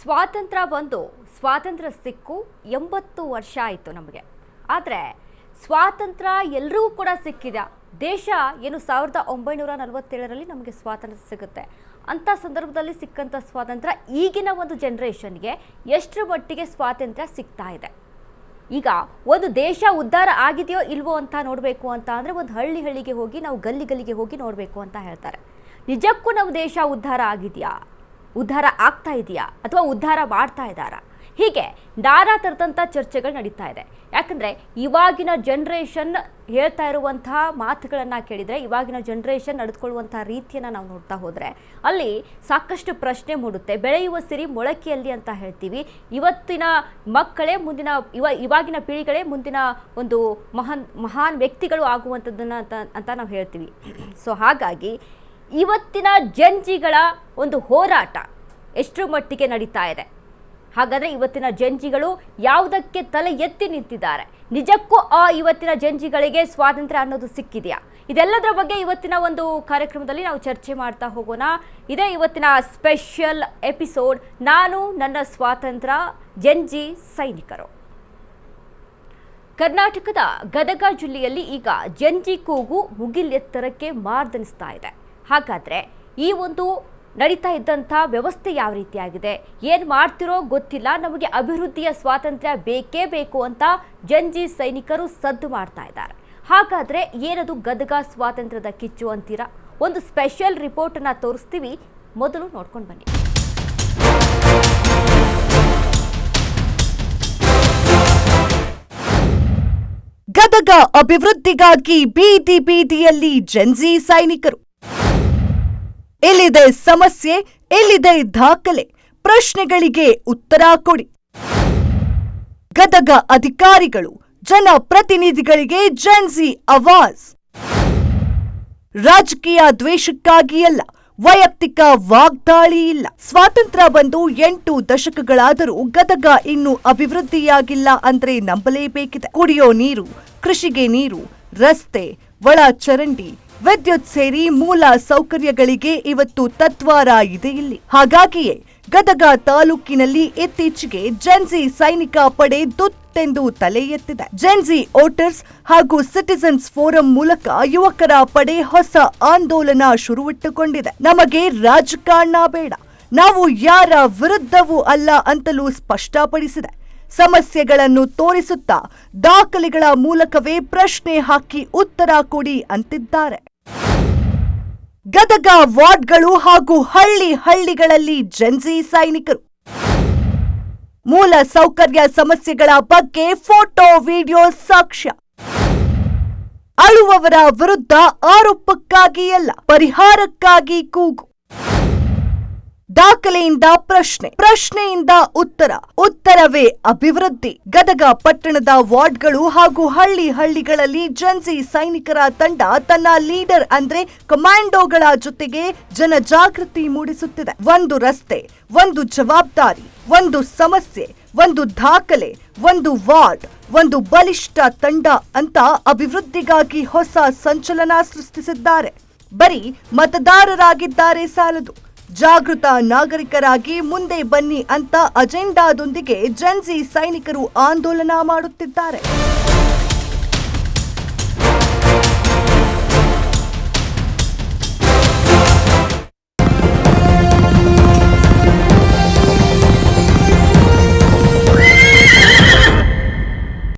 ಸ್ವಾತಂತ್ರ್ಯ ಬಂದು ಸ್ವಾತಂತ್ರ್ಯ ಸಿಕ್ಕು 80 ವರ್ಷ ಆಯಿತು ನಮಗೆ. ಆದರೆ ಸ್ವಾತಂತ್ರ್ಯ ಎಲ್ಲರಿಗೂ ಕೂಡ ಸಿಕ್ಕಿದೆ. ದೇಶ ಏನು 1947ರಲ್ಲಿ ನಮಗೆ ಸ್ವಾತಂತ್ರ್ಯ ಸಿಗುತ್ತೆ. ಅಂಥ ಸಂದರ್ಭದಲ್ಲಿ ಸಿಕ್ಕಂಥ ಸ್ವಾತಂತ್ರ್ಯ ಈಗಿನ ಒಂದು ಜನ್ರೇಷನ್ಗೆ ಎಷ್ಟರ ಮಟ್ಟಿಗೆ ಸ್ವಾತಂತ್ರ್ಯ ಸಿಗ್ತಾ ಇದೆ. ಈಗ ಒಂದು ದೇಶ ಉದ್ಧಾರ ಆಗಿದೆಯೋ ಇಲ್ವೋ ಅಂತ ನೋಡಬೇಕು ಅಂತ ಅಂದರೆ ಒಂದು ಹಳ್ಳಿಗೆ ಹೋಗಿ ನಾವು ಗಲ್ಲಿಗೆ ಹೋಗಿ ನೋಡಬೇಕು ಅಂತ ಹೇಳ್ತಾರೆ. ನಿಜಕ್ಕೂ ನಮ್ಮ ದೇಶ ಉದ್ಧಾರ ಆಗಿದೆಯಾ, ಉದ್ಧಾರ ಆಗ್ತಾ ಇದೆಯಾ ಅಥವಾ ಉದ್ಧಾರ ಮಾಡ್ತಾ ಇದ್ದಾರಾ? ಹೀಗೆ ನಾನಾ ಥರದಂಥ ಚರ್ಚೆಗಳು ನಡೀತಾ ಇದೆ. ಯಾಕಂದರೆ ಇವಾಗಿನ ಜನ್ರೇಷನ್ ಹೇಳ್ತಾ ಇರುವಂತಹ ಮಾತುಗಳನ್ನು ಕೇಳಿದರೆ, ಇವಾಗಿನ ಜನ್ರೇಷನ್ ನಡೆದುಕೊಳ್ಳುವಂಥ ರೀತಿಯನ್ನು ನಾವು ನೋಡ್ತಾ ಹೋದರೆ ಅಲ್ಲಿ ಸಾಕಷ್ಟು ಪ್ರಶ್ನೆ ಮೂಡುತ್ತೆ. ಬೆಳೆಯುವ ಸಿರಿ ಮೊಳಕೆಯಲ್ಲಿ ಅಂತ ಹೇಳ್ತೀವಿ. ಇವತ್ತಿನ ಮಕ್ಕಳೇ ಮುಂದಿನ ಇವಾಗಿನ ಪೀಳಿಗೆಗಳೇ ಮುಂದಿನ ಒಂದು ಮಹಾನ್ ವ್ಯಕ್ತಿಗಳು ಆಗುವಂಥದ್ದನ್ನು ಅಂತ ನಾವು ಹೇಳ್ತೀವಿ. ಸೊ ಹಾಗಾಗಿ ಇವತ್ತಿನ ಜಂಜಿಗಳ ಒಂದು ಹೋರಾಟ ಎಷ್ಟರ ಮಟ್ಟಿಗೆ ನಡೀತಾ ಇದೆ? ಹಾಗಾದರೆ ಇವತ್ತಿನ ಜಂಜಿಗಳು ಯಾವುದಕ್ಕೆ ತಲೆ ಎತ್ತಿ ನಿಂತಿದ್ದಾರೆ? ನಿಜಕ್ಕೂ ಇವತ್ತಿನ ಜಂಜಿಗಳಿಗೆ ಸ್ವಾತಂತ್ರ್ಯ ಅನ್ನೋದು ಸಿಕ್ಕಿದೆಯಾ? ಇದೆಲ್ಲದರ ಬಗ್ಗೆ ಇವತ್ತಿನ ಒಂದು ಕಾರ್ಯಕ್ರಮದಲ್ಲಿ ನಾವು ಚರ್ಚೆ ಮಾಡ್ತಾ ಹೋಗೋಣ. ಇದೇ ಇವತ್ತಿನ ಸ್ಪೆಷಲ್ ಎಪಿಸೋಡ್, ನಾನು ನನ್ನ ಸ್ವಾತಂತ್ರ್ಯ ಜಂಜಿ ಸೈನಿಕರು. ಕರ್ನಾಟಕದ ಗದಗ ಜಿಲ್ಲೆಯಲ್ಲಿ ಈಗ ಜಂಜಿ ಕೂಗು ಮುಗಿಲೆತ್ತರಕ್ಕೆ ಮಾರ್ದನಿಸ್ತಾ ಇದೆ. ಹಾಗಾದರೆ ಈ ಒಂದು ನಡೀತಾ ಇದ್ದಂಥ ವ್ಯವಸ್ಥೆ ಯಾವ ರೀತಿಯಾಗಿದೆ, ಏನು ಮಾಡ್ತಿರೋ ಗೊತ್ತಿಲ್ಲ, ನಮಗೆ ಅಭಿವೃದ್ಧಿಯ ಸ್ವಾತಂತ್ರ್ಯ ಬೇಕೇ ಬೇಕು ಅಂತ ಜಂಜಿ ಸೈನಿಕರು ಸದ್ದು ಮಾಡ್ತಾ ಇದ್ದಾರೆ. ಹಾಗಾದರೆ ಏನದು ಗದಗ ಸ್ವಾತಂತ್ರ್ಯದ ಕಿಚ್ಚು ಅಂತೀರಾ? ಒಂದು ಸ್ಪೆಷಲ್ ರಿಪೋರ್ಟನ್ನು ತೋರಿಸ್ತೀವಿ, ಮೊದಲು ನೋಡ್ಕೊಂಡು ಬನ್ನಿ. ಗದಗ ಅಭಿವೃದ್ಧಿಗಾಗಿ ಬೀದಿ ಬೀದಿಯಲ್ಲಿ ಜಂಜಿ ಸೈನಿಕರು. ಎಲ್ಲಿದೆ ಸಮಸ್ಯೆ, ಎಲ್ಲಿದೆ ದಾಖಲೆ? ಪ್ರಶ್ನೆಗಳಿಗೆ ಉತ್ತರ ಕೊಡಿ. ಗದಗ ಅಧಿಕಾರಿಗಳು, ಜನಪ್ರತಿನಿಧಿಗಳಿಗೆ ಜಂಜಿ ಆವಾಜ್. ರಾಜಕೀಯ ದ್ವೇಷಕ್ಕಾಗಿ ಅಲ್ಲ, ವೈಯಕ್ತಿಕ ವಾಗ್ದಾಳಿ ಇಲ್ಲ. ಸ್ವಾತಂತ್ರ್ಯ ಬಂದು 8 ದಶಕಗಳಾದರೂ ಗದಗ ಇನ್ನೂ ಅಭಿವೃದ್ಧಿಯಾಗಿಲ್ಲ ಅಂದ್ರೆ ನಂಬಲೇಬೇಕಿದೆ. ಕುಡಿಯೋ ನೀರು, ಕೃಷಿಗೆ ನೀರು, ರಸ್ತೆ, ಒಳ ಚರಂಡಿ, ವಿದ್ಯುತ್ ಸೇರಿ ಮೂಲ ಸೌಕರ್ಯಗಳಿಗೆ ಇವತ್ತು ತತ್ವಾರ ಇದೆ ಇಲ್ಲಿ. ಹಾಗಾಗಿಯೇ ಗದಗ ತಾಲೂಕಿನಲ್ಲಿ ಇತ್ತೀಚೆಗೆ ಜಂಜಿ ಸೈನಿಕ ಪಡೆ ದುತ್ತೆಂದು ತಲೆ ಎತ್ತಿದೆ. ಜಂಜಿ ವೋಟರ್ಸ್ ಹಾಗೂ ಸಿಟಿಸನ್ಸ್ ಫೋರಂ ಮೂಲಕ ಯುವಕರ ಪಡೆ ಹೊಸ ಆಂದೋಲನ ಶುರುವಿಟ್ಟುಕೊಂಡಿದೆ. ನಮಗೆ ರಾಜಕಾರಣ ಬೇಡ, ನಾವು ಯಾರ ವಿರುದ್ಧವೂ ಅಲ್ಲ ಅಂತಲೂ ಸ್ಪಷ್ಟಪಡಿಸಿದೆ. ಸಮಸ್ಯೆಗಳನ್ನು ತೋರಿಸುತ್ತಾ ದಾಖಲೆಗಳ ಮೂಲಕವೇ ಪ್ರಶ್ನೆ ಹಾಕಿ ಉತ್ತರ ಕೊಡಿ ಅಂತಿದ್ದಾರೆ. ಗದಗ ವಾರ್ಡ್ಗಳು ಹಾಗೂ ಹಳ್ಳಿಗಳಲ್ಲಿ ಜಂಜಿ ಸೈನಿಕರು. ಮೂಲ ಸೌಕರ್ಯ ಸಮಸ್ಯೆಗಳ ಬಗ್ಗೆ ಫೋಟೋ ವಿಡಿಯೋ ಸಾಕ್ಷ್ಯ. ಅಳುವವರ ವಿರುದ್ಧ ಆರೋಪಕ್ಕಾಗಿ ಅಲ್ಲ, ಪರಿಹಾರಕ್ಕಾಗಿ ಕೂಗು. ದಾಖಲೆಯಿಂದ ಪ್ರಶ್ನೆ, ಪ್ರಶ್ನೆಯಿಂದ ಉತ್ತರ, ಉತ್ತರವೇ ಅಭಿವೃದ್ಧಿ. ಗದಗ ಪಟ್ಟಣದ ವಾರ್ಡ್ಗಳು ಹಾಗೂ ಹಳ್ಳಿಗಳಲ್ಲಿ ಜಂಜಿ ಸೈನಿಕರ ತಂಡ ತನ್ನ ಲೀಡರ್ ಅಂದ್ರೆ ಕಮಾಂಡೋಗಳ ಜೊತೆಗೆ ಜನಜಾಗೃತಿ ಮೂಡಿಸುತ್ತಿದೆ. ಒಂದು ರಸ್ತೆ, ಒಂದು ಜವಾಬ್ದಾರಿ, ಒಂದು ಸಮಸ್ಯೆ, ಒಂದು ದಾಖಲೆ, ಒಂದು ವಾರ್ಡ್, ಒಂದು ಬಲಿಷ್ಠ ತಂಡ ಅಂತ ಅಭಿವೃದ್ಧಿಗಾಗಿ ಹೊಸ ಸಂಚಲನ ಸೃಷ್ಟಿಸಿದ್ದಾರೆ. ಬರೀ ಮತದಾರರಾಗಿದ್ದಾರೆ ಸಾಲದು, ಜಾಗೃತ ನಾಗರಿಕರಾಗಿ ಮುಂದೆ ಬನ್ನಿ ಅಂತ ಅಜೆಂಡಾದೊಂದಿಗೆ ಜಂಜಿ ಸೈನಿಕರು ಆಂದೋಲನ ಮಾಡುತ್ತಿದ್ದಾರೆ.